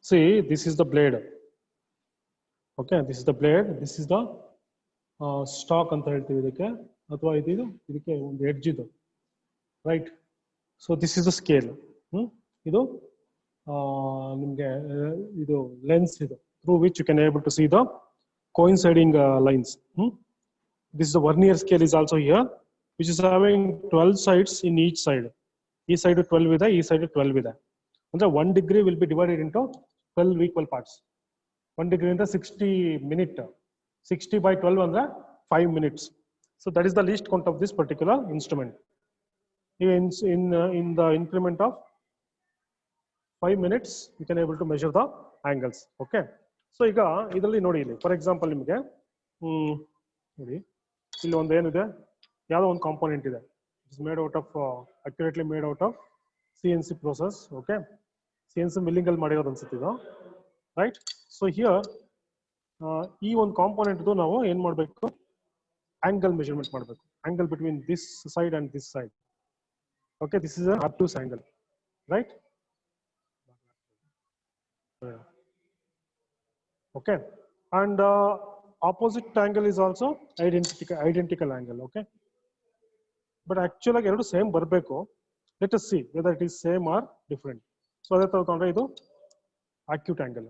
See, this is the blade. Okay, this is the blade. This is the stock ಅಂತ ಹೇಳ್ತೀವಿ ಇದಕ್ಕೆ, ಅಥವಾ ಇದು ಇದಕ್ಕೆ ಒಂದು ಎಡ್ಜ್ ಇದು, right. So this is the scale. ಇದು ನಿಮಗೆ ಇದು ಲೆನ್ಸ್ ಇದು, through which you can able to see the coinciding lines. This is the vernier scale is also here, which is having 12 sides in each side. Each side 12 ಇದೆ, ಈ side 12 ಇದೆ. ಅಂದ್ರೆ 1 degree will be divided into 12 equal parts. 1 degree into 60 minutes. 60 by 12 ಅಂದ್ರೆ 5 minutes. So that is the least count of this particular instrument. In the increment of 5 minutes, you can able to measure the angles. Okay. So ಈಗ ಇದರಲ್ಲಿ ನೋಡಿ, ಇಲ್ಲಿ for example ನಿಮಗೆ ನೋಡಿ, ಇಲ್ಲಿ ಒಂದು ಏನಿದೆ, ಯಾವುದೋ ಒಂದು ಕಾಂಪೋನೆಂಟ್ ಇದೆ. It's made out of accurately made out of CNC process. Okay, CNC milling ಅಲ್ಲಿ ಮಾಡಿರೋದು ಅನ್ಸುತ್ತೆ ಇದು, ರೈಟ್. ಸೊ ಹಿಯರ್ ಈ ಒಂದು ಕಾಂಪೋನೆಂಟ್ ನಾವು ಏನ್ ಮಾಡಬೇಕು, ಆಂಗಲ್ ಮೆಜರ್ಮೆಂಟ್ ಮಾಡಬೇಕು. Angle between this side and this side. Okay, this is an obtuse angle, right. Okay, and opposite angle is also identical angle. Okay, but actually ಎರಡು same ಬರಬೇಕು. Let us see whether it is same or different. So ಅದೇ ತರ ತಗೊಂಡ್ರೆ ಇದು acute angle,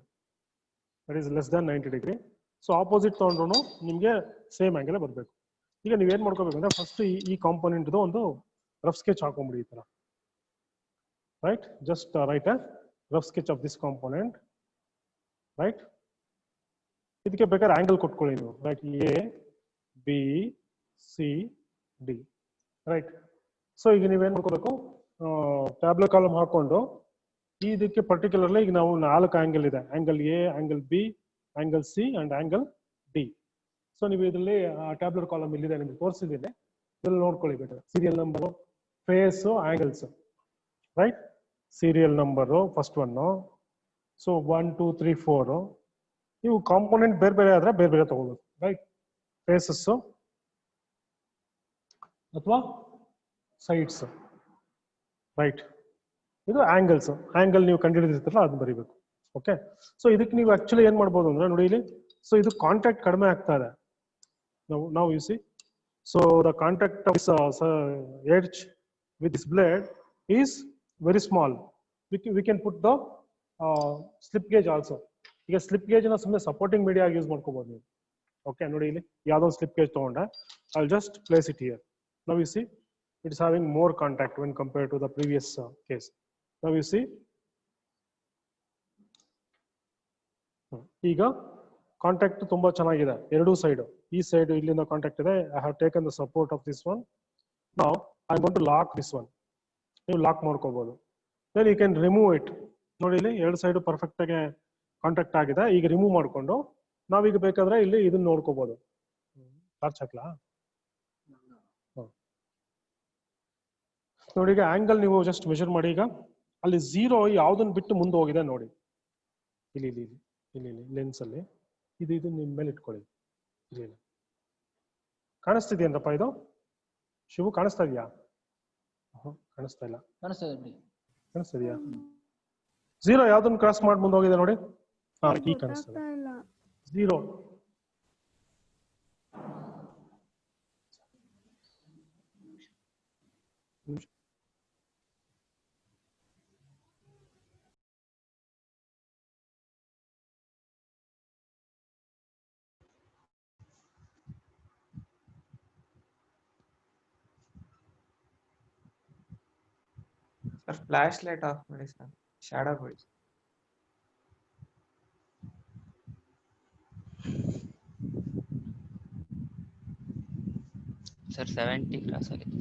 that is less than 90 degree. So opposite ತಗೊಂಡ್ರು ನಿಮಗೆ same angle ಬರಬೇಕು. ಈಗ ನೀವು ಏನು ಮಾಡ್ಕೋಬೇಕು ಅಂದ್ರೆ, ಫಸ್ಟ್ ಈ ಕಾಂಪೋನೆಂಟ್ ಒಂದು ರಫ್ ಸ್ಕೆಚ್ ಹಾಕೊಂಡ್ಬಿಡಿ ಈ ತರ, right. Just right A rough sketch of this component, right. ಇದಕ್ಕೆ ಬೇಕಾದ್ರೆ ಆಂಗಲ್ ಕೊಟ್ಕೊಳ್ಳಿ ನೀವು, ಲೈಕ್ ABCD, ರೈಟ್. ಸೊ ಈಗ ನೀವೇನ್ ಮಾಡ್ಕೋಬೇಕು, ಟ್ಯಾಬ್ಲೆಟ್ ಕಾಲಮ್ ಹಾಕೊಂಡು ಇದಕ್ಕೆ ಪರ್ಟಿಕ್ಯುಲರ್ಲಿ ಈಗ ನಾವು 4 ಆಂಗಲ್ ಇದೆ, angle A, angle B, angle C and angle D. So ನೀವು ಇದರಲ್ಲಿ ಟ್ಯಾಬ್ಲೆಟ್ ಕಾಲಮ್ ಇಲ್ಲಿದೆ, ನಿಮ್ಗೆ ತೋರಿಸಿದ್ದೀನಿ, ಇದ್ರಲ್ಲಿ ನೋಡ್ಕೊಳ್ಳಿ ಬೇಕಾದ್ರೆ serial number, face, angles, right. Serial number first one. So 1 2 3 4. ನೀವು ಕಾಂಪೋನೆಂಟ್ ಬೇರೆ ಬೇರೆ ಆದ್ರೆ ಬೇರೆ ಬೇರೆ ತಗೋಬೇಕು, ರೈಟ್. ಫೇಸಸ್ ಅಥವಾ ಸೈಡ್ಸ್, ರೈಟ್. ಇದು ಆಂಗಲ್ಸ್. ಆಂಗಲ್ ನೀವು ಕಂಡುಹಿಡಿದಿರ್ತೀರಲ್ಲ ಅದನ್ನ ಬರೀಬೇಕು. ಓಕೆ, ಸೊ ಇದಕ್ಕೆ ನೀವು ಆಕ್ಚುಲಿ ಏನ್ ಮಾಡ್ಬೋದು ಅಂದ್ರೆ, ನೋಡಿ ಇಲ್ಲಿ, ಸೊ ಇದು ಕಾಂಟ್ಯಾಕ್ಟ್ ಕಡಿಮೆ ಆಗ್ತಾ ಇದೆ. ನಾವು U C, so the contact of edge with this blade is very small. We can put the slip gauge also. ಈಗ ಸ್ಲಿಪ್ ಗೇಜ್ ನ ಸುಮ್ಮನೆ ಸಪೋರ್ಟಿಂಗ್ ಮೀಡಿಯಾ ಯೂಸ್ ಮಾಡ್ಕೋಬಹುದು ನೀವು. ಓಕೆ, ನೋಡಿ ಇಲ್ಲಿ ಯಾವ್ದೋ ಸ್ಲಿಪ್ ಗೇಜ್ ತಗೊಂಡೆ, I will just place it here. Now you see it's having more contact when compare to the previous case. Now you see ಈಗ ಕಾಂಟ್ಯಾಕ್ಟ್ ತುಂಬಾ ಚೆನ್ನಾಗಿದೆ ಎರಡೂ ಸೈಡ್. ಈ ಸೈಡ್ ಇಲ್ಲಿಂದ ಕಾಂಟ್ಯಾಕ್ಟ್ ಇದೆ. I have taken the support of this one. Now I am going to lock this one. ನೀವು lock ಮಾಡ್ಕೋಬಹುದು. Then you can remove it. ನೋಡಿ ಇಲ್ಲಿ ಎರಡು ಸೈಡ್ ಪರ್ಫೆಕ್ಟ್ ಆಗಿ ಕಾಂಟ್ಯಾಕ್ಟ್ ಆಗಿದೆ. ಈಗ ರಿಮೂವ್ ಮಾಡ್ಕೊಂಡು ನಾವೀಗ ಬೇಕಾದ್ರೆ ಇಲ್ಲಿ ಇದನ್ನ ನೋಡ್ಕೋಬಹುದು. ಟಾರ್ಚ್ ಹಾಕ್ಲಾ? ನೋಡಿ, ಈಗ ಆಂಗಲ್ ನೀವು ಜಸ್ಟ್ ಮೆಷರ್ ಮಾಡಿ. ಈಗ ಅಲ್ಲಿ 0 ಯಾವ್ದನ್ನ ಬಿಟ್ಟು ಮುಂದೆ ಹೋಗಿದೆ ನೋಡಿ. ಇಲ್ಲಿ ಇಲ್ಲಿ ಇಲ್ಲಿ ಇಲ್ಲಿ ಲೆನ್ಸ್ ಅಲ್ಲಿ ಇದು ನಿಮ್ ಮೇಲೆ ಇಟ್ಕೊಳ್ಳಿ. ಇಲ್ಲಿ ಕಾಣಿಸ್ತಿದ್ಯೇನಪ್ಪ ಇದು? ಶಿವು ಕಾಣಿಸ್ತಾ ಇದೆಯಾ? ಕಾಣಿಸ್ತಾ ಇಲ್ಲ. ಕಾಣಿಸ್ತಿದ್ಯಾ? 0 ಯಾವ್ದನ್ನ ಕ್ರಾಸ್ ಮಾಡಿ ಮುಂದೆ ಹೋಗಿದೆ ನೋಡಿ. ಹಾ, ಈ ಕಾಣಿಸ್ತಾ ಇಲ್ಲ. 0 ಸರ್ ಫ್ಲಾಶ್ ಲೈಟ್ ಆಫ್ ಮಾಡಿ ಸರ್, ಶಾಡೋ ಕೊಡಿ ಸರ್. 70 ಕ್ರಾಸ್ ಆಗಿದೆ.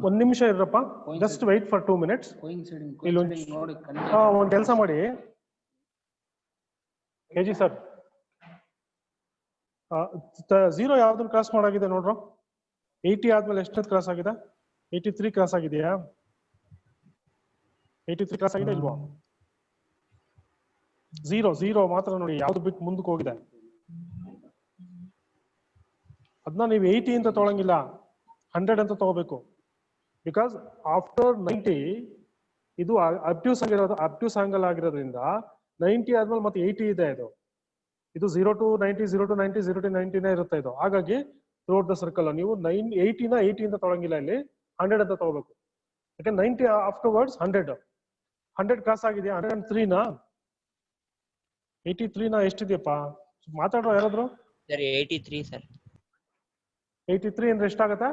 ಒಂದ್ ನಿಮಿಷ ಇರಪ್ಪ, ಜಸ್ಟ್ ವೈಟ್ ಫಾರ್ 2 minutes. ಒಂದ್ ಕೆಲಸ ಮಾಡಿ ಕೆಜಿ ಸರ್, 0 ಯಾವ್ದನ್ನ ಕ್ರಾಸ್ ಮಾಡಾಗಿದೆ ನೋಡ್ರು. 80 ಆದ್ಮೇಲೆ ಎಷ್ಟೊತ್ತು ಕ್ರಾಸ್ ಆಗಿದೆ? 83 ಕ್ರಾಸ್ ಆಗಿದೆಯಾ? 83 ಕ್ರಾಸ್ ಆಗಿದೆ ಇಲ್ವೋ? 0 ಮಾತ್ರ ನೋಡಿ, ಯಾವ್ದು ಬಿಟ್ಟು ಮುಂದಕ್ಕೆ ಹೋಗಿದೆ. ಅದನ್ನ ನೀವು 80 ಅಂತ ತೊಗೊಳಂಗಿಲ್ಲ, 100 ಅಂತ ತಗೋಬೇಕು. ಬಿಕಾಸ್ ಆಫ್ಟರ್ 90 ಇದು ಅಬ್ಟ್ಯೂಸ್ ಆಂಗಲ್ ಆಗಿರೋದ್ರಿಂದ 90 ಆದ್ಮೇಲೆ ಮತ್ತೆ 80 ಇದೆ. ಇದು 0 to 90 0 to 90 0 to 90 ಇರುತ್ತೆ ಇದು. ಹಾಗಾಗಿ ಥ್ರೂಔಟ್ ದ ಸರ್ಕಲ್ ನೀವು 80 ಅಂತ ತೊಗೊಳಂಗಿಲ್ಲ, ಇಲ್ಲಿ 100 ಅಂತ ತಗೋಬೇಕು. ಯಾಕೆ 90 ಆಫ್ಟರ್ವರ್ಡ್ಸ್ 100 ಕ್ರಾಸ್ ಆಗಿದೆಯಾ? 103 ನಾ 83 ನಾ ಎಷ್ಟಿದೆಯಪ್ಪ? ಮಾತಾಡೋ ಯಾರಾದ್ರು? Sir 83 sir. 83 ಅಂದ್ರೆ ಎಷ್ಟಾಗತ್ತೆ?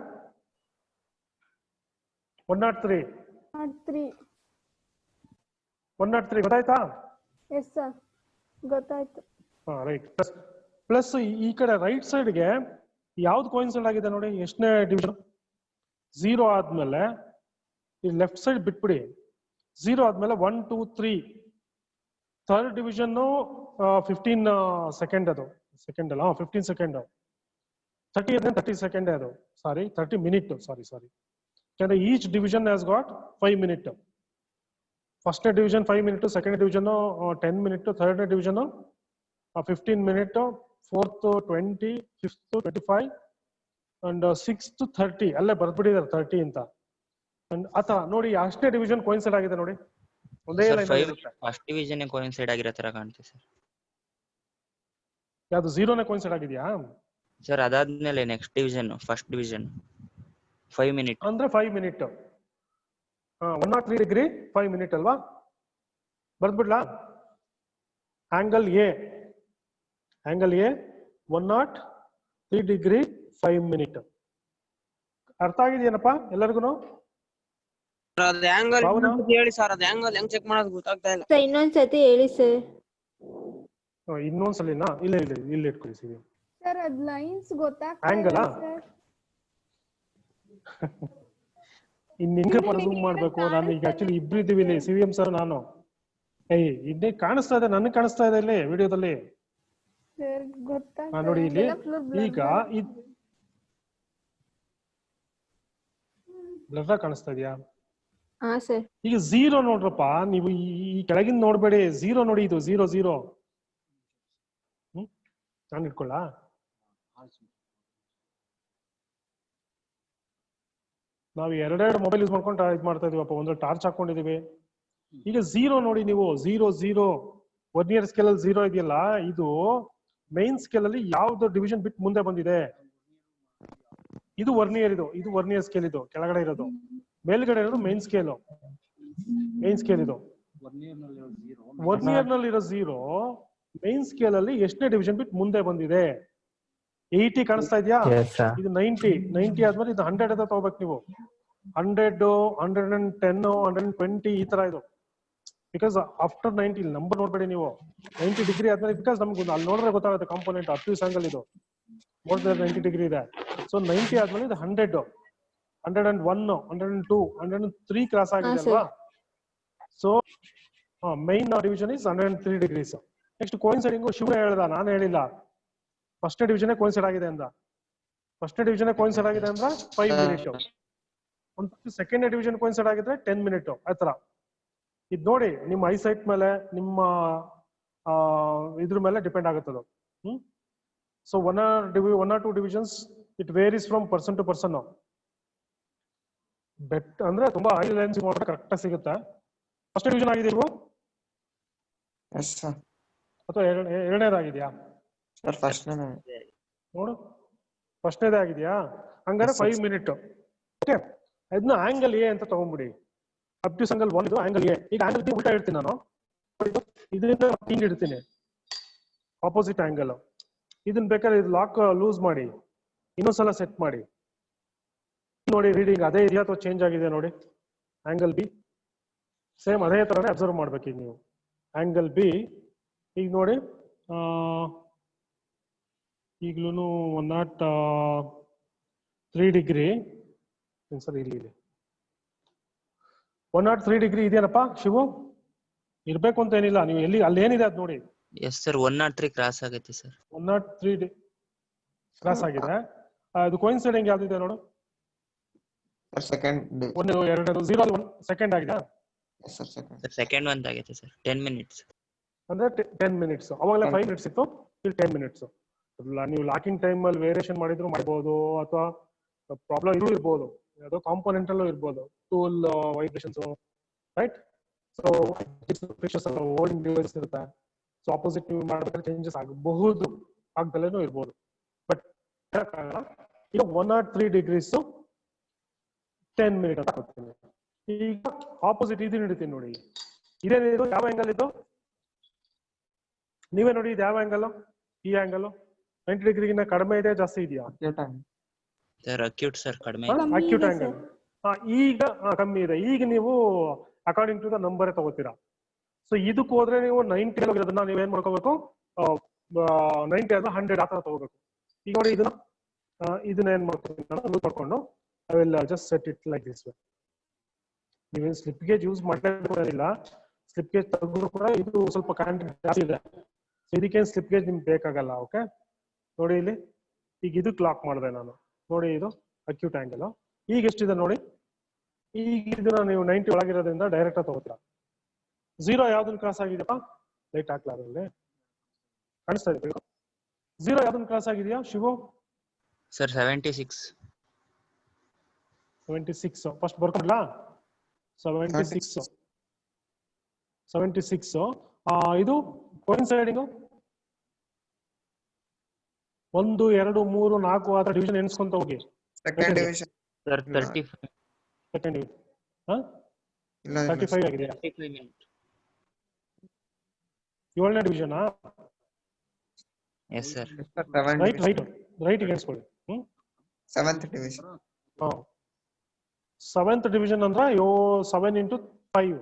103 ಗೊತ್ತಾಯ್ತಾ? ಎಸ್ ಸರ್, ಗೊತ್ತಾಯ್ತು. ರೈಟ್. ಪ್ಲಸ್ ಈ ಕಡೆ ರೈಟ್ ಸೈಡ್ಗೆ ಯಾವ್ದು ಕೋಯಿನ್ಸೈಡ್ ಆಗಿದೆ ನೋಡಿ, ಎಷ್ಟನೇ ಡಿವಿಷನ್? 0 ಆದ್ಮೇಲೆ ಈ ಲೆಫ್ಟ್ ಸೈಡ್ ಬಿಟ್ಬಿಡಿ. 0 ಆದ್ಮೇಲೆ 1 2 3 ಥರ್ಡ್ ಡಿವಿಷನ್ 15 ಸೆಕೆಂಡ್. ಅದು ಸೆಕೆಂಡ್ ಅಲ್ಲ, 15 ಸೆಕೆಂಡ್. 30 ಅಂದ್ರೆ 30 ಸೆಕೆಂಡ್. ಅದು ಸಾರಿ 30 ಮಿನಿಟ್. ಸಾರಿ ಯಾಕಂದ್ರೆ each division has got 5 minute. ಫಸ್ಟ್ನೇ division 5 minute, second division 10 minute, ಥರ್ಡ್ನೇ division 15 minute, fourth 20, fifth 25 and sixth 30. ಅಲ್ಲೇ ಬರ್ಬಿಟ್ಟಿದ್ದಾರೆ 30 ಅಂತ. ಅಂಡ್ ಆತ ನೋಡಿ, ಅಷ್ಟೇ ಡಿವಿಷನ್ ಕೋಯಿನ್ಸೈಡ್ ಆಗಿದೆ ನೋಡಿ, ಒಂದೇ ಲೈನ್ ಇರುತ್ತೆ. ಫಸ್ಟ್ ಡಿವಿಷನ್ ಕೋಇನ್ಸೈಡ್ ಆಗಿರೋ ತರ ಕಾಣುತ್ತೆ ಸರ್. ಯಾವುದು 0ನೇ ಕೋಯಿನ್ಸೈಡ್ ಆಗಿದೆಯಾ ಸರ್? ಅದಾದ್ಮೇಲೆ next division first division 5 minute ಅಂದ್ರೆ 5 ಮಿನಿಟ್. 103 ಡಿಗ್ರಿ 5 ಮಿನಿಟ್ ಅಲ್ವಾ? ಬರ್ದ್ಬಿಡ್ಲಾ? Angle A 103 degree 5 minute. ಅರ್ಥ ಆಗಿದೆಯೇನಪ್ಪ ಎಲ್ಲರಿಗೂ? ಅದು ಆಂಗಲ್ ಹೇಳಿ ಸರ್, ಅದು ಆಂಗಲ್ ಹೆಂಗ್ ಚೆಕ್ ಮಾಡೋದು ಗೊತ್ತಾಗ್ತಾ ಇಲ್ಲ. ಇನ್ನೊಂದ್ಸತಿ ಹೇಳಿ ಸರ್. ಇನ್ನೊಂದ್ಸಲಿನಾ? ಇಲ್ಲ ಇಟ್ಕೊಳ್ಳಿ ಸಿವಿ. ಸರ್ ಅದ್ ಲೈನ್ಸ್ ಗೊತ್ತಾಗ್ತಾ ಆಂಗಲ್ ಇಲ್ಲ ಸರ್. ಇನ್ ನಿಂಗೆ ಝೂಮ್ ಮಾಡ್ಬೇಕು. ನಾನು ಈಗ ಆಕ್ಚುಲಿ ಇಬ್ರು ಇದೀವಿ ಇಲ್ಲಿ, ಸಿವಿಎಂ ಸರ್ ನಾನು. ಇನ್ನೇ ಕಾಣಿಸ್ತಾ ಇದೆ, ನನಗೆ ಕಾಣಿಸ್ತಾ ಇದೆ ಇಲ್ಲಿ ವಿಡಿಯೋದಲ್ಲಿ. ಸರ್ ಗೊತ್ತಾಗ್ತಾ ನೋಡಿ ಇಲ್ಲಿ ಈಗ ಬ್ಲರ್ ಕಾಣಿಸ್ತಾ ಇದೆಯಾ? ಹಾ ಸರ್. ಈಗ 0 ನೋಡ್ರಪ್ಪ, ನೀವು ಈ ಕೆಳಗಿಂದ ನೋಡ್ಬೇಡಿ. 0 ನೋಡಿ, ಇದು 0 ನಾನು ಇಟ್ಕೊಳ್ಳ. ನಾವು ಎರಡೆರಡು ಮೊಬೈಲ್ ಯೂಸ್ ಮಾಡ್ಕೊಂಡು ಇದು ಮಾಡ್ತಾ ಇದೀವಪ್ಪ, ಒಂದು ಟಾರ್ಚ್ ಹಾಕೊಂಡಿದೀವಿ. ಈಗ 0 ನೋಡಿ ನೀವು, 0 1 ಇಯರ್ ಸ್ಕೇಲ್ ಅಲ್ಲಿ 0 ಇದೆಯಲ್ಲ, ಇದು ಮೈನ್ ಸ್ಕೇಲ್ ಅಲ್ಲಿ ಯಾವ್ದು ಡಿವಿಷನ್ ಬಿಟ್ಟು ಮುಂದೆ ಬಂದಿದೆ? ಇದು ವರ್ನಿಯರ್. ಇದು ವರ್ನಿಯರ್ ಸ್ಕೇಲ್. ಇದು ಕೆಳಗಡೆ ಇರೋದು, ಮೇಲ್ಗಡೆ ಇರೋದು ಮೈನ್ ಸ್ಕೇಲ್. ಇದು ವರ್ನಿಯರ್ ನಲ್ಲಿರೋ 0 ಮೈನ್ ಸ್ಕೇಲ್ ಅಲ್ಲಿ ಎಷ್ಟನೇ ಡಿವಿಷನ್ ಬಿಟ್ಟು ಮುಂದೆ ಬಂದಿದೆ? 80 ಕಾಣಿಸ್ತಾ ಇದೆಯಾ? ಇದು 90 ಆದ್ಮೇಲೆ ಇದು 100 ಅಂತ ತಗೋಬೇಕು ನೀವು. 100, 110, 120 ಈ ತರ ಇದು. ಬಿಕಾಸ್ ಆಫ್ಟರ್ 90 ನಂಬರ್ ನೋಡ್ಬೇಡಿ ನೀವು. 90 ಡಿಗ್ರಿ ಆದ್ಮೇಲೆ, ಬಿಕಾಸ್ ನಮ್ಗೆ ಅಲ್ಲಿ ನೋಡಿದ್ರೆ ಗೊತ್ತಾಗುತ್ತೆ ಕಾಂಪೋನೆಂಟ್ ಅಬ್ಟ್ಯೂಸ್ ಆಂಗಲ್ ಇದು ಮೋರ್ ದನ್ 90 ಡಿಗ್ರಿ ಇದೆ. ಸೊ 90 ಆದ್ಮೇಲೆ ಇದು 100, 101, 102, 103 ಕ್ರಾಸ್ ಆಗಿದೆ ಅಲ್ವಾ? So main division is 103 degrees. Next coinciding Shiva ಹೇಳ್ದ, ನಾನು ಹೇಳಿಲ್ಲ. ಫಸ್ಟ್ ಡಿವಿಷನ್ ಕೋಯಿನ್ಸೈಡ್ ಆಗಿದೆ ಅಂದ. ಫಸ್ಟ್ ಡಿವಿಷನ್ ಕೋಯಿನ್ಸೈಡ್ ಆಗಿದೆ ಅಂದ್ರೆ 5 ಮಿನಿಟ್. ಒಂದು ಸೆಕೆಂಡ್ ಡಿವಿಷನ್ ಕೋಯಿನ್ಸೈಡ್ ಆಗಿದ್ರೆ 10 ಮಿನಿಟ್. ಆತರ ಇದು ನೋಡಿ, ನಿಮ್ಮ ಐಸೈಟ್ ಮೇಲೆ, ನಿಮ್ಮ ಇದ್ರ ಮೇಲೆ ಡಿಪೆಂಡ್ ಆಗುತ್ತದು. So 1 or 2 divisions it varies from person to person. But ಅಂದ್ರೆ ತುಂಬಾ ಹೈ ಲೈನ್ಸ್ ಮಾಡಿದ್ರೆ ಕರೆಕ್ಟ್ ಸಿಗುತ್ತೆ. ಫಸ್ಟ್ ಡಿವಿಷನ್ ಆಗಿದೆ ಇಲ್ವೋ? ಅಥವಾ ಎರಡನೇದಾಗಿದೆಯಾ? ನೋಡು, ಫಸ್ಟ್ನೇದೇ ಆಗಿದೆಯಾ? ಹಂಗಾರೆ 5 ಮಿನಿಟ್. ಓಕೆ, ಅದನ್ನ ಆಂಗಲ್ ಎ ಅಂತ ತಗೊಂಡ್ಬಿಡಿ. ಅಬ್ಟ್ಯೂಸ್ ಆಂಗಲ್ 1, ಇದು ಆಂಗಲ್ ಎ. ಈಗ ಆಂಗಲ್ ಬಿ ಉಲ್ಟಾ ಇಡ್ತೀನಿ ನಾನು. ಇದರಿಂದ ಹಿಂಗ್ ಇಡ್ತೀನಿ, ಆಪೋಸಿಟ್ ಆಂಗಲ್. ಇದನ್ನ ಬೇಕಾದ್ರೆ ಇದು ಲಾಕ್ ಲೂಸ್ ಮಾಡಿ ಇನ್ನೊಂದ್ಸಲ ಸೆಟ್ ಮಾಡಿ ನೋಡಿ. ರೀಡಿಂಗ್ ಅದೇ ಇದೆಯಾ ಅಥವಾ ಚೇಂಜ್ ಆಗಿದೆ ನೋಡಿ. ಆಂಗಲ್ ಬಿ ಸೇಮ್ ಅದೇ ತರನೇ ಅಬ್ಸರ್ವ್ ಮಾಡ್ಬೇಕು. ಈಗ ನೀವು ಆಂಗಲ್ ಬಿ ಈಗ ನೋಡಿ, ಈಗ್ಲೂ 103 ಡಿಗ್ರಿ. ಸರ್ ಇಲ್ಲಿ 103 ಡಿಗ್ರಿ ಇದೆಯೇನಪ್ಪ ಶಿವು? ಇರ್ಬೇಕು ಅಂತ ಏನಿಲ್ಲ, ನೀವು ಎಲ್ಲಿ ಅಲ್ಲಿ ಏನಿದೆ ಅದ್ ನೋಡಿ. ಎಸ್ ಸರ್, 103 ಕ್ರಾಸ್ ಆಗೈತೆ ಸರ್. 103 ಕ್ರಾಸ್ ಆಗಿದೆ. ಅದು ಕೋಇನ್ಸೈಡಿಂಗ್ ಯಾವ್ದಿದೆ ನೋಡು. ಸೆಕೆಂಡ್. ಒಂದು ಎರಡು 0 ಸೆಕೆಂಡ್ ಆಗಿದೆ. Sir second. ಸೆಕೆಂಡ್ ಒಂದ್ ಆಗೈತೆ ಸರ್ 10 ಮಿನಿಟ್ಸ್. ಅಂದ್ರೆ 10 ಮಿನಿಟ್ಸ್. ಅವಾಗಲೇ 5 ಮಿನಿಟ್ಸ್ ಇತ್ತು, ಇಲ್ಲಿ 10 ಮಿನಿಟ್ಸ್. ನೀವು ಲಾಕಿಂಗ್ ಟೈಮ್ ಅಲ್ಲಿ ವೇರಿಯೇಷನ್ ಮಾಡಿದ್ರು ಮಾಡ್ಬೋದು, ಅಥವಾ ಪ್ರಾಬ್ಲಮ್ ಇರ್ಬೋದು, ಯಾವುದೋ ಕಾಂಪೋನೆಂಟ್ ಅಲ್ಲೂ ಇರ್ಬೋದು, tool vibrations, right. So holding device ಇರುತ್ತೆ. ಸೊ ಆಪೋಸಿಟ್ ನೀವು ಮಾಡಬೇಕಾದ್ರೆ ಚೇಂಜಸ್ ಆಗಬಹುದು, ಆಗದಲ್ಲೇನೂ ಇರ್ಬೋದು. ಬಟ್ ಈಗ 103 ಡಿಗ್ರೀಸ್ 10 ಮಿನಿಟ್ ಅಂತ ಕೊಡ್ತೀನಿ. ಈಗ ಆಪೋಸಿಟ್ ಇದು ಹಿಡಿತೀನಿ ನೋಡಿ. ಇದೇನಿದು, ಯಾವ ಆಂಗಲ್ ಇದು? ನೀವೇ ನೋಡಿ, ಇದು ಯಾವ ಆಂಗಲ್? ಈ ಆಂಗಲ್ 90 ಡಿಗ್ರಿಗಿಂತ ಕಡಿಮೆ ಇದೆ, ಜಾಸ್ತಿ ಇದೆಯಾ? ಸರ್ ಅಕ್ಯೂಟ್ ಸರ್ ಕಡಿಮೆ ಅಕ್ಯೂಟ್ ಆಂಗಲ್. ಈಗ ಕಮ್ಮಿ ಇದೆ. ಈಗ ನೀವು ಅಕಾರ್ಡಿಂಗ್ ಟು ದ ನಂಬರ್ ತಗೋತೀರಾ. ಸೊ ಇದಕ್ಕೆ ಹೋದ್ರೆ ನೀವು 90 ಹೋಗಿರೋದನ್ನ ನೀವೇನ್ ಮಾಡ್ಕೋಬೇಕು, 90 ಆದ್ರೆ 100 ಆತರ ತಗೋಬೇಕು. ಈಗ ನೋಡಿ ಇದನ್ನ ಏನ್ ಮಾಡ್ತೀನಿ ನಾನು, ಲೂಸ್ ಮಾಡ್ಕೊಂಡು I will just set it like this way. ನೀವೇನು ಸ್ಲಿಪ್ ಗೇಜ್ ಯೂಸ್ ಮಾಡಲೇಬೇಕಾಗಿಲ್ಲ. ಸ್ಲಿಪ್ ಗೇಜ್ ತೆಗೆದ್ರು ಕೂಡ ಇದು ಸ್ವಲ್ಪ ಕರೆಂಟ್ ಜಾಸ್ತಿ ಇದೆ. ಸೊ ಇದಕ್ಕೇನು ಸ್ಲಿಪ್ ಗೇಜ್ ನಿಮ್ಗೆ ಬೇಕಾಗಲ್ಲ. ಓಕೆ, ನೋಡಿ ಇಲ್ಲಿ ಈಗ ಇದಕ್ಕೆ ಲಾಕ್ ಮಾಡಿದೆ ನಾನು. ನೋಡಿ ಇದು ಅಕ್ಯೂಟ್ ಆಂಗಲ್. ಈಗ ಎಷ್ಟಿದೆ ನೋಡಿ. ಈಗ ಇದನ್ನ ನೀವು 90 ಒಳಗಿರೋದ್ರಿಂದ ಡೈರೆಕ್ಟ್ ಆಗಿ ತಗೋತೀರಾ. 0 ಯಾವ್ದನ್ನ ಕ್ರಾಸ್ ಆಗಿದೆಯಪ್ಪ? ಲೈಟ್ ಹಾಕ್ಲಾರಲ್ಲಿ ಕಾಣಿಸ್ತಾ ಇದೆ. 0 ಯಾವ್ದನ್ನ ಕ್ರಾಸ್ ಆಗಿದೆಯಾ ಶಿವು? ಸರ್ 76. ಫಸ್ಟ್ ಬರ್ಕೊಡ್ಲಾ? 76. ಇದು ಕೋಇನ್ಸೈಡಿಂಗ್ 1 2 3 4 ಆತರ ಡಿವಿಷನ್ ಎಣಿಸ್ಕೊಂತ ಹೋಗಿ. Second division. ಸರ್ 35. ಸೆಕೆಂಡ್ ಹಾ 35 ಆಗಿದೆ. 35 ಮಿನಿಟ್. 7ನೇ ಡಿವಿಷನ್. Yes sir. ರೈಟ್ ಎಣಿಸ್ಕೊಳ್ಳಿ. 7th division. 7th ಡಿವಿಷನ್ ಅಂದ್ರೆ 7 × 5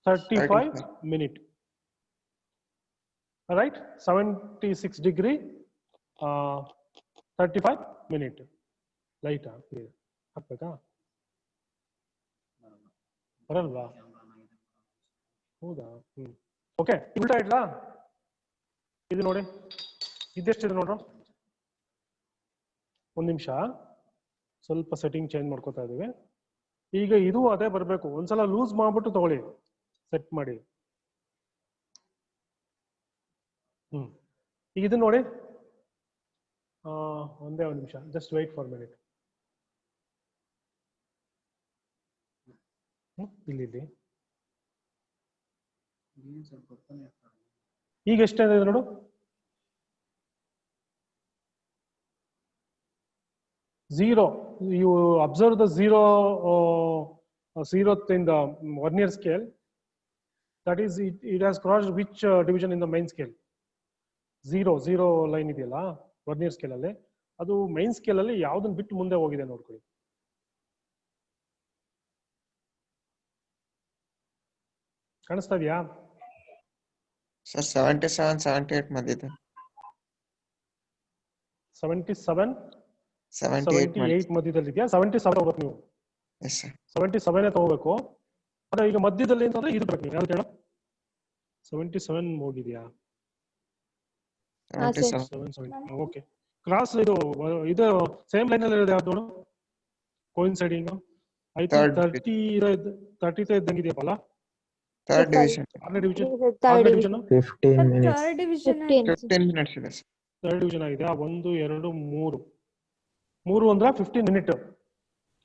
35 ಮಿನಿಟ್. ರೈಟ್. 76 degree 35 minute. ಲೈಟಾ ಹಾಕ್ಬೇಕಾ? ಬರಲ್ವಾ? ಹೌದಾ? ಓಕೆ, ಉಲ್ಟಾ ಇಡ್ಲಾ? ಇದು ನೋಡಿ, ಇದೆಷ್ಟಿದೆ ನೋಡ್ರ. ಒಂದ್ ನಿಮಿಷ, ಸ್ವಲ್ಪ ಸೆಟ್ಟಿಂಗ್ ಚೇಂಜ್ ಮಾಡ್ಕೋತಾ ಇದೀವಿ. ಈಗ ಇದು ಅದೇ ಬರಬೇಕು. ಒಂದ್ಸಲ ಲೂಸ್ ಮಾಡ್ಬಿಟ್ಟು ತಗೊಳ್ಳಿ, ಸೆಟ್ ಮಾಡಿ. ಈಗ ಇದು ನೋಡಿ, ಒಂದೇ ಒಂದು ನಿಮಿಷ, ಜಸ್ಟ್ ವೇಟ್ ಫಾರ್ ಮಿನಿಟ್. ಇಲ್ಲಿ ಈಗ ಎಷ್ಟಿದೆ ನೋಡು. Zero. You observe the zeroth in the vernier scale. That is, it has crossed which division in the main scale? Zero line ಇದೆಯಲ್ಲ ವರ್ನಿಯರ್ ಸ್ಕೇಲ್ ಅಲ್ಲಿ, ಅದು ಮೈನ್ ಸ್ಕೇಲ್ ಅಲ್ಲಿ ಯಾವ್ದನ್ನ ಬಿಟ್ಟು ಮುಂದೆ ಹೋಗಿದೆ ನೋಡ್ಕೊಳ್ಳಿ. ಕಾಣಿಸ್ತಾ ಇದೆಯಾ? ಸರ್ 77 78 ಮಧ್ಯೆ. 77 78 ಮಧ್ಯದಲ್ಲಿ ಇದೆಯಾ? 77 ತಗೋಬೇಕು ನೀವು. Yes sir. 77 ತಗೋಬೇಕು. ಅದೇ ಈಗ ಮಧ್ಯದಲ್ಲಿ ಅಂತಂದ್ರೆ ಇದು ಬೇಕು. ಯಾವ್ದು ಹೇಳ? 77 ಹೋಗಿದ್ಯಾ? 77. ಓಕೆ. ಕ್ರಾಸ್ ಇದು ಸೇಮ್ ಲೈನ್ ಅಲ್ಲಿ ಇರೋದು ಯಾವ್ದು ನೋಡು? ಕೋಇನ್ಸೈಡಿಂಗ್. ಐ ಥಿಂಕ್ 30 ಇದ್ದಂಗಿದೆಯಲ್ಲ. Third division. 15 ಮಿನಿಟ್ಸ್ ಇದೆ ಸರ್. ಥರ್ಡ್ ಡಿವಿಷನ್ ಆಗಿದೆ. 1 2 3 ಅಂದ್ರೆ 15 ಮಿನಿಟ್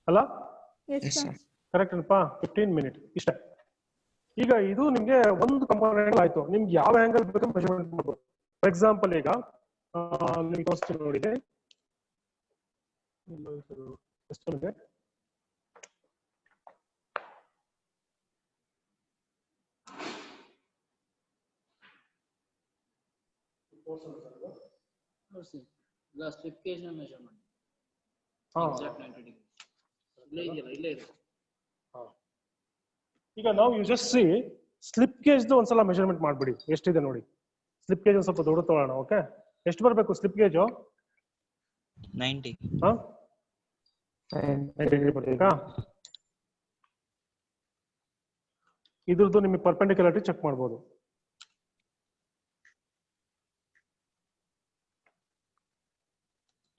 ಅಲ್ಲ? Yes sir. ಕರೆಕ್ಟ್ ಅಲ್ಪಾ? 15 ಮಿನಿಟ್ ಇಷ್ಟೇ. ಈಗ ಇದು ನಿಮ್ಗೆ ಒಂದು ಕಂಪೋನೆಂಟ್ ಆಯ್ತು. ನಿಮ್ಗೆ ಯಾವ ಆಂಗಲ್ ಬೇಕು ಮೆಜರ್ಮೆಂಟ್ ಮಾಡ್ಬೋದು. ಫಾರ್ ಎಕ್ಸಾಂಪಲ್ ಈಗ ನಿಮ್ಗೆ ತೋರಿಸ್ತೀನಿ ನೋಡಿ. ಎಷ್ಟೊಂದಿದೆ? ಈಗ ನಾವು you just see slip gauge ಒಂದ್ಸಲ ಮೆಜರ್ಮೆಂಟ್ ಮಾಡ್ಬಿಡಿ. ಎಷ್ಟಿದೆ ನೋಡಿ. ಸ್ಲಿಪ್ ಗೇಜ್ ಸ್ವಲ್ಪ ದೊಡ್ಡ ತಗೊಳ್ಳೋಣ. ಓಕೆ, ಎಷ್ಟು ಬರಬೇಕು ಸ್ಲಿಪ್ ಗೇಜು? 90. ಬರ್ಬೇಕಾ? ಇದ್ರದ್ದು ನಿಮಗೆ ಪರ್ಪೆಂಡಿಕ್ಯುಲಾರಿಟಿ ಚೆಕ್ ಮಾಡ್ಬೋದು.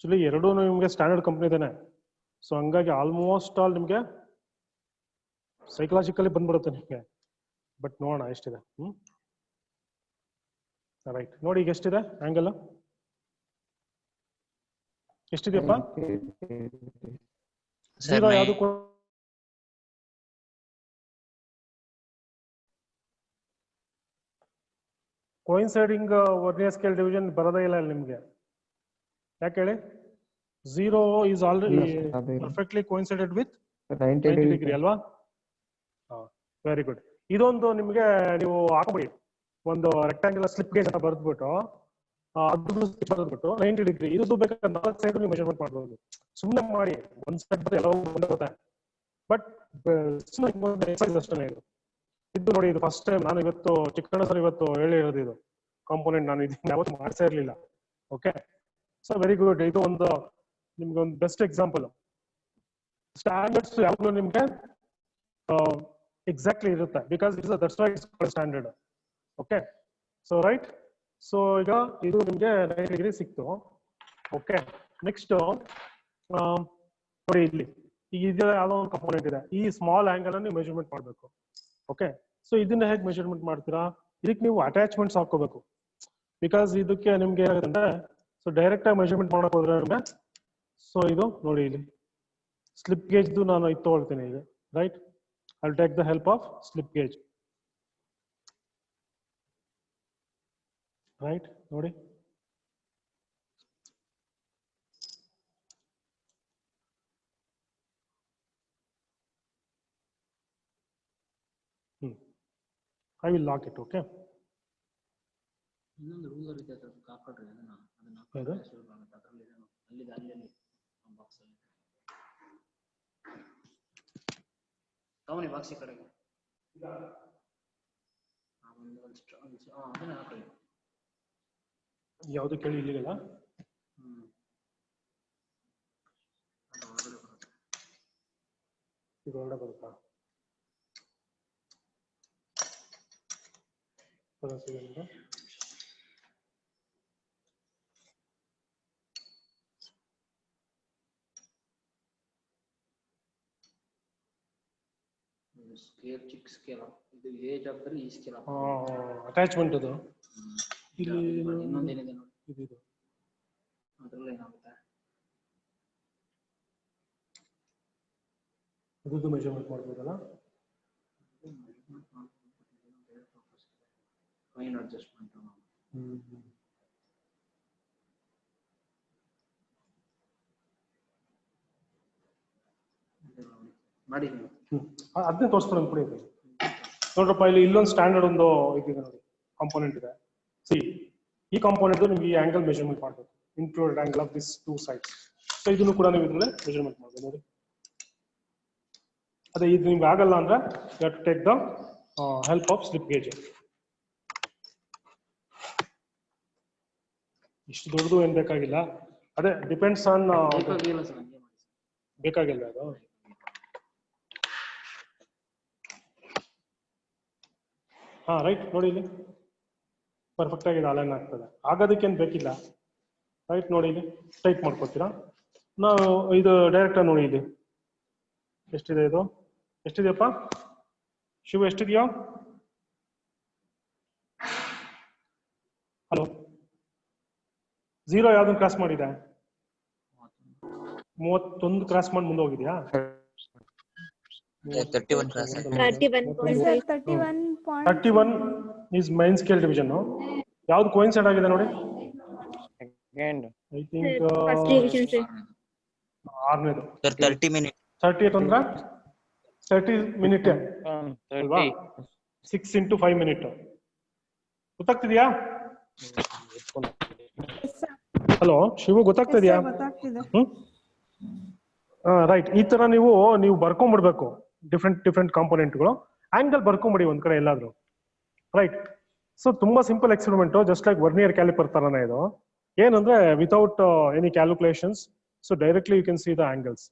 ಆಕ್ಚುಲಿ ಎರಡೂ ನಿಮಗೆ ಸ್ಟ್ಯಾಂಡರ್ಡ್ ಕಂಪ್ನಿ ಇದೇನೆ. ಸೊ ಹಂಗಾಗಿ ಆಲ್ಮೋಸ್ಟ್ ಆಲ್ ನಿಮಗೆ ಸೈಕಲಾಜಿಕಲಿ ಬಂದ್ಬಿಡುತ್ತೆ ನಿಮಗೆ. ಬಟ್ ನೋಡೋಣ ಎಷ್ಟಿದೆ. ರೈಟ್, ನೋಡಿ ಈಗ ಎಷ್ಟಿದೆ ಆಂಗಲ್? ಎಷ್ಟಿದೆಯಪ್ಪ? ಸರ್ ಯಾವುದು ಕೋಇನ್ಸೈಡಿಂಗ್ ವರ್ನಿಯರ್ ಸ್ಕೇಲ್ ಡಿವಿಷನ್ ಬರೋದೇ ಇಲ್ಲ ನಿಮಗೆ. ಯಾಕೆ ಹೇಳಿ? 0 is already perfectly coincided with 90 degree ಅಲ್ವಾ? Very good. ಇದೊಂದು ನಿಮಗೆ ನೀವು ಹಾಕ್ಬಿಡಿ, ಒಂದು ರೆಕ್ಟಾಂಗ್ಯುಲರ್ ಸ್ಲಿಪ್ ಗೇಜ್ ಅಂತ ಬರೆದ್ಬಿಟ್ಟು ಅದು ಬರೆದ್ಬಿಟ್ಟು 90 ಡಿಗ್ರಿ ಇದು ಬೇಕಾದ್ರೆ 4 ಸೈಡ್ ನೀವು ಮೆಜರ್ಮೆಂಟ್ ಮಾಡ್ಬೋದು. ಸುಮ್ಮನೆ ಮಾಡಿ ಒಂದ್ ಸೈಡ್ ಎಲ್ಲ ಗೊತ್ತೆ, ಬಟ್ ಸುಮ್ಮನೆ ಎಕ್ಸರ್ಸೈಸ್ ಅಷ್ಟೇ ಇದು. ಇದು ನೋಡಿ, ಇದು ಫಸ್ಟ್ ಟೈಮ್ ನಾನು ಇವತ್ತು ಚಿಕ್ಕಣ್ಣ ಸರ್ ಇವತ್ತು ಹೇಳಿರೋದು ಇದು ಕಾಂಪೋನೆಂಟ್. ನಾನು ಇದು ಯಾವತ್ತು ಮಾಡ್ತಾ ಇರ್ಲಿಲ್ಲ. Okay, so very good. ಇದು ಒಂದು ನಿಮ್ಗೆ ಒಂದು ಬೆಸ್ಟ್ ಎಕ್ಸಾಂಪಲ್. ಸ್ಟ್ಯಾಂಡರ್ಡ್ಸ್ ಯಾವಾಗಲೂ ನಿಮ್ಗೆ ಎಕ್ಸಾಕ್ಟ್ಲಿ ಇರುತ್ತೆ, because it's that's why it's standard. Okay, so right. So ಈಗ ಇದು ನಿಮ್ಗೆ 90 ಡಿಗ್ರಿ ಸಿಕ್ತು. ಓಕೆ, ನೆಕ್ಸ್ಟ್ ನೋಡಿ ಇಲ್ಲಿ ಈಗ ಇದು ಯಾವುದೋ ಒಂದು ಕಾಂಪೋನೆಂಟ್ ಇದೆ. ಈ ಸ್ಮಾಲ್ ಆಂಗಲ್ ಅನ್ನು ಮೆಜರ್ಮೆಂಟ್ ಮಾಡಬೇಕು. ಓಕೆ, ಸೊ ಇದನ್ನ ಹೇಗೆ ಮೆಜರ್ಮೆಂಟ್ ಮಾಡ್ತೀರಾ? ಇದಕ್ಕೆ ನೀವು ಅಟ್ಯಾಚ್ಮೆಂಟ್ಸ್ ಹಾಕೋಬೇಕು. ಬಿಕಾಸ್ ಇದಕ್ಕೆ ನಿಮ್ಗೆ ಏನಾಗುತ್ತೆ ಅಂದ್ರೆ, ಸೊ ಡೈರೆಕ್ಟ್ ಆಗಿ ಮೆಜರ್ಮೆಂಟ್ ಮಾಡಕ್ ಹೋದ್ರೆ ನಿಮ್ಗೆ, ಸೊ ಇದು ನೋಡಿ ಇಲ್ಲಿ ಸ್ಲಿಪ್ ಗೇಜ್ ನಾನು ಇದು ತಗೊಳ್ತೀನಿ ಈಗ. Right, I take the help of slip gauge. Right, ನೋಡಿ I will lock it. Okay. ಇನ್ನೊಂದು ರೂಲರ್ ಇದೆ ಅದು ಹಾಕೊಳ್ರಿ, ಅದನ್ನ ಯಾವುದು? ಅದರಲ್ಲಿ ಅಲ್ಲಿ ಬಾಕ್ಸ್ ಅಲ್ಲಿ ತಗೊನಿ, ಬಾಕ್ಸ್ ಈ ಕಡೆಗೆ ಅದನ್ನ ಹಾಕೊಳ್ಳಿ. ಯಾವುದು ಕೇಳಿ ಇಲ್ಲಿಗಲ್ಲ? ಅದು ಹೊರಗಡೆ ಬರುತ್ತೆ. ಇದು ಹೊರಗಡೆ ಬರುತ್ತಾ? ಸ್ಕೇಲ್ ಚಿಕ್ಕ ಸ್ಕೇಲ್, ಇದು ಏಜ್ ಆಗ್ತಾರೆ ಈ ಸ್ಕೇಲ್ ಅಟ್ಯಾಚ್ಮೆಂಟ್ ಅದು. ಇಲ್ಲಿ ಇನ್ನೊಂದೇನಿದೆ ನೋಡಿ, ಇದು ಅದ್ರಲ್ಲಿ ಏನಾಗುತ್ತೆ ಅದು ಮೆಜರ್ಮೆಂಟ್ ಮಾಡ್ಬೋದಲ್ಲ? ಫೈನ್ ಅಡ್ಜಸ್ಟ್ಮೆಂಟ್ ಮಾಡಿ ಅದನ್ನೇ ತೋರಿಸ್ಕೊಂಡು ಕೊಡಿ. ನೋಡ್ರಪ್ಪ, ಇಲ್ಲಿ ಇಲ್ಲೊಂದು ಸ್ಟ್ಯಾಂಡರ್ಡ್ ಒಂದು ಇದಿದೆ ನೋಡಿ, ಕಾಂಪೋನೆಂಟ್ ಇದೆ. ಸಿ, ಈ ಕಾಂಪೋನೆಂಟ್ ನಿಮ್ಗೆ ಈ ಆಂಗಲ್ ಮೆಜರ್ಮೆಂಟ್ ಮಾಡಬೇಕು, included angle of this 2 sides. So ಇದನ್ನು ಕೂಡ ನೀವು ಇದ್ರಲ್ಲಿ ಮೆಜರ್ಮೆಂಟ್ ಮಾಡಬೇಕು ನೋಡಿ. ಅದೇ ಇದು ನಿಮ್ಗೆ ಆಗಲ್ಲ ಅಂದ್ರೆ you have to take the help of slip gauge. ಇಷ್ಟು ದೊಡ್ಡದು ಏನ್ ಬೇಕಾಗಿಲ್ಲ, ಅದೇ ಡಿಪೆಂಡ್ಸ್ ಆನ್. ಬೇಕಾಗಿಲ್ಲ ಅದು. ಹಾ ರೈಟ್, ನೋಡಿ ಇಲ್ಲಿ ಪರ್ಫೆಕ್ಟ್ ಆಗಿ ಅಲೈನ್ ಆಗ್ತದೆ. ಆಗೋದಕ್ಕೇನು ಬೇಕಿಲ್ಲ. ರೈಟ್, ನೋಡಿ ಇಲ್ಲಿ ಟೈಪ್ ಮಾಡ್ಕೊತೀರಾ. ನಾವು ಇದು ಡೈರೆಕ್ಟ್ ನೋಡಿ ಇಲ್ಲಿ ಎಷ್ಟಿದೆ, ಇದು ಎಷ್ಟಿದೆಯಪ್ಪ ಶಿವ? ಎಷ್ಟಿದೆಯೋ? ಹಲೋ, 0 ಯಾವ್ದನ್ನ ಕ್ರಾಸ್ ಮಾಡಿದೆ? 31 ಕ್ರಾಸ್ ಮಾಡಿ ಮುಂದೆ ಹೋಗಿದ್ಯಾ? 31 cross. 31 is main scale division. ಯಾವ್ದು ಕೋಇನ್ಸೈಡ್ ಆಗಿದೆ ನೋಡಿ? ಐ ಥಿಂಕ್ ಆರನೇದು. 30 ಮಿನಿಟ್. 30 ಅಂದ್ರೆ 30 ಮಿನಿಟ್ ಅಲ್ವಾ? 6 into 5 minutes. ಗೊತ್ತಾಗ್ತಿದ್ಯಾ? ಹಲೋ ಶಿವು, ಗೊತ್ತಾಗ್ತಿದ್ಯಾ? ರೈಟ್, ಈ ತರ ನೀವು ಬರ್ಕೊಂಡ್ಬಿಡ್ಬೇಕು ಡಿಫ್ರೆಂಟ್ ಕಾಂಪೋನೆಂಟ್ಗಳು. ಆಂಗಲ್ ಬರ್ಕೊಂಬಿಡಿ ಒಂದ್ ಕಡೆ ಎಲ್ಲಾದ್ರೂ. ರೈಟ್, ಸೊ ತುಂಬಾ simple experiment, just like vernier caliper ತರನೇ ಇದು. ಏನಂದ್ರೆ without any calculations, so directly you can see the angles.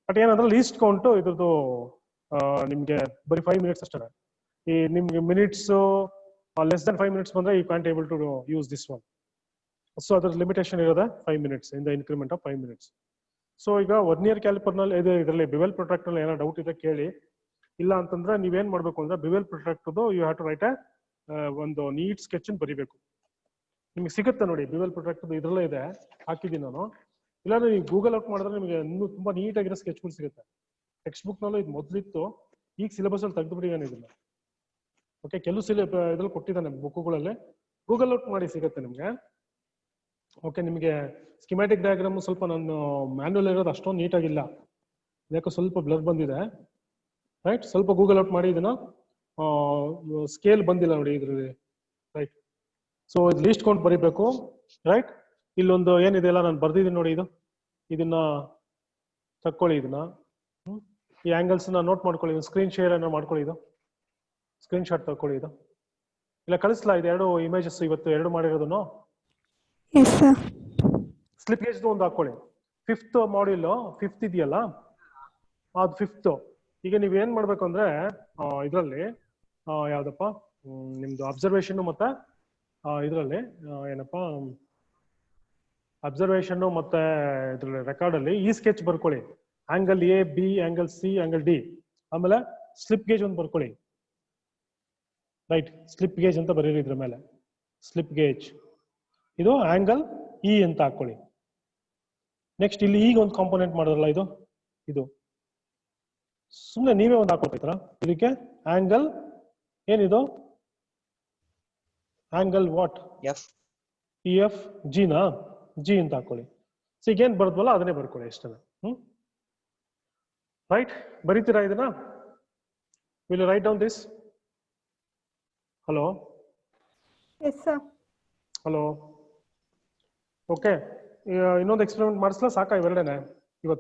But ಏನಂದ್ರೆ ಲೀಸ್ಟ್ ಕೌಂಟ್ ಇದ್ರದ್ದು ನಿಮ್ಗೆ ಬರೀ 5 minutes ಅಷ್ಟೇ. ಈ ನಿಮ್ಗೆ ಮಿನಿಟ್ಸ್ ಲೆಸ್ ದನ್ 5 minutes ಬಂದ್ರೆ you can't able to use this one. So ಅದ್ರ ಲಿಮಿಟೇಷನ್ ಇರೋದೆ 5 minutes in the increment of 5 minutes. So ಈಗ ವರ್ನಿಯರ್ ಕ್ಯಾಲಿಪರ್ನಲ್ಲಿ ಇದರಲ್ಲಿ ಬಿವೆಲ್ ಪ್ರೊಟ್ರಾಕ್ಟರ್ ಏನೋ ಡೌಟ್ ಇದ್ರೆ ಕೇಳಿ. ಇಲ್ಲ ಅಂತಂದ್ರೆ ನೀವೇನ್ ಮಾಡ್ಬೇಕು ಅಂದ್ರೆ bevel ಪ್ರೊಟ್ರಾಕ್ಟರ್ದು you have to right ಒಂದು ನೀಟ್ ಸ್ಕೆಚ್ ಬರೀಬೇಕು. ನಿಮ್ಗೆ ಸಿಗುತ್ತೆ ನೋಡಿ ಬಿವೆಲ್ ಪ್ರೊಟ್ರಾಕ್ಟರ್ ಇದ್ರಲ್ಲೇ ಇದೆ, ಹಾಕಿದ್ದೀನಿ ನಾನು. ಇಲ್ಲಾಂದ್ರೆ ನೀವು ಗೂಗಲ್ ಔಟ್ ಮಾಡಿದ್ರೆ ನಿಮಗೆ ಇನ್ನೂ ತುಂಬಾ ನೀಟಾಗಿರೋ ಸ್ಕೆಚ್ಗಳು ಸಿಗುತ್ತೆ. ಟೆಕ್ಸ್ಟ್ ಬುಕ್ ನಲ್ಲೂ ಇದು ಮೊದಲಿತ್ತು, ಈಗ ಸಿಲೆಬಸ್ ಅಲ್ಲಿ ತೆಗೆದುಬಿಟ್ಟಿದ್ದಾನೆ ಇದನ್ನ. ಓಕೆ, ಕೆಲವು ಇದ್ರಲ್ಲಿ ಕೊಟ್ಟಿದ್ದಾನೆ ಬುಕ್ಗಳಲ್ಲಿ, ಗೂಗಲ್ ಔಟ್ ಮಾಡಿ ಸಿಗುತ್ತೆ ನಿಮ್ಗೆ. ಓಕೆ, ನಿಮಗೆ ಸ್ಕಿಮ್ಯಾಟಿಕ್ ಡಯಾಗ್ರಾಮ್ ಸ್ವಲ್ಪ ನಾನು ಮ್ಯಾನ್ಯಲ್ ಇರೋದು ಅಷ್ಟೊಂದು ನೀಟಾಗಿಲ್ಲ, ಯಾಕೋ ಸ್ವಲ್ಪ ಬ್ಲರ್ ಬಂದಿದೆ. ರೈಟ್, ಸ್ವಲ್ಪ ಗೂಗಲ್ ಔಟ್ ಮಾಡಿ ಇದನ್ನ. ಸ್ಕೇಲ್ ಬಂದಿಲ್ಲ ನೋಡಿ ಇದ್ರಲ್ಲಿ. ರೈಟ್, ಸೊ ಇದು ಲೀಸ್ಟ್ ಕೌಂಟ್ ಬರೀಬೇಕು. ರೈಟ್, ಇಲ್ಲೊಂದು ಏನಿದೆ ಅಲ್ಲ ನಾನು ಬರ್ದಿದ್ದೀನಿ ನೋಡಿ, ಇದನ್ನ ತಕ್ಕೊಳ್ಳಿ. ಇದನ್ನ ಈ ಆಂಗಲ್ಸ್ ನೋಟ್ ಮಾಡ್ಕೊಳ್ಳಿ, ಸ್ಕ್ರೀನ್ ಶೇರ್ ಏನೋ ಮಾಡ್ಕೊಳ್ಳಿ, ಇದು ಸ್ಕ್ರೀನ್ ಶಾಟ್ ತಗೊಳ್ಳಿ. ಇದು ಇಲ್ಲ ಕಳಿಸ್ಲಾ, ಇದು 2 ಇಮೇಜಸ್ ಇವತ್ತು 2 ಮಾಡಿರೋದನ್ನು. ಸ್ಲಿಪ್ ಗೇಜ್ ಒಂದು ಹಾಕೊಳ್ಳಿ. 5th ಮಾಡ್ಯೂಲ್ 5th ಇದೆಯಲ್ಲ, ಅದು 5th. ಈಗ ನೀವ್ ಏನ್ ಮಾಡ್ಬೇಕು ಅಂದ್ರೆ ಇದರಲ್ಲಿ ಯಾವ್ದಪ್ಪ ನಿಮ್ದು ಅಬ್ಸರ್ವೇಷನ್ ಮತ್ತೆ ಇದರಲ್ಲಿ ಏನಪ್ಪಾ ಅಬ್ಸರ್ವೇಷನ್ ಮತ್ತೆ ಇದ್ರಲ್ಲಿ ರೆಕಾರ್ಡ್ ಅಲ್ಲಿ ಈ ಸ್ಕೆಚ್ ಬರ್ಕೊಳ್ಳಿ. Angle A, B, angle C, angle D. ಆಮೇಲೆ ಸ್ಲಿಪ್ ಗೇಜ್ ಒಂದು ಬರ್ಕೊಳ್ಳಿ. ರೈಟ್, ಸ್ಲಿಪ್ ಗೇಜ್ ಅಂತ ಬರೀರಿ ಇದ್ರ ಮೇಲೆ. ಸ್ಲಿಪ್ ಗೇಜ್ ಇದು ಆಂಗಲ್ ಇ ಅಂತ ಹಾಕೊಳ್ಳಿ. ನೆಕ್ಸ್ಟ್ ಇಲ್ಲಿ ಈಗ ಒಂದು ಕಾಂಪೋನೆಂಟ್ ಮಾಡಿದ್ರಲ್ಲ ಇದು ಸುಮ್ಮನೆ ನೀವೇ ಒಂದು ಹಾಕೊಳ್ತಾರ ಇದಕ್ಕೆ. ಆಂಗಲ್ ಏನಿದು, ಆಂಗಲ್ ವಾಟ್, ಇ ಎಫ್ ಜಿನಾ, ಜಿ ಅಂತ ಹಾಕೊಳ್ಳಿ. ಸೊ ಈಗ ಏನ್ ಬರ್ತವಲ್ಲ ಅದನ್ನೇ ಬರ್ಕೊಳ್ಳಿ ಇಷ್ಟೇ. ರೈಟ್, ಬರೀತೀರಾ ಇದನ್ನ? Will you write down this? Hello hello. Okay, ಇನ್ನೊಂದು ಎಕ್ಸ್ಪೆರಿಮೆಂಟ್ ಮಾಡಿಸ್ಲಾ? ಸಾಕಾ ಇವೆರಡೇನೆ?